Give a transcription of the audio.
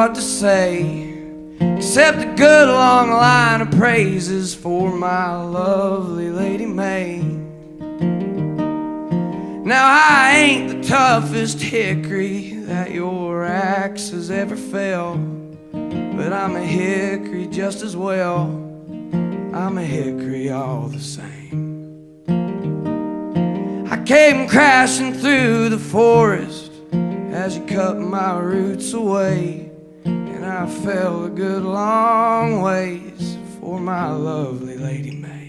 What to say, except a good long line of praises for my lovely Lady May. Now I ain't the toughest hickory that your axe has ever felled, but I'm a hickory just as well. I'm a hickory all the same. I came crashing through the forest as you cut my roots away, and I fell a good long ways for my lovely Lady May.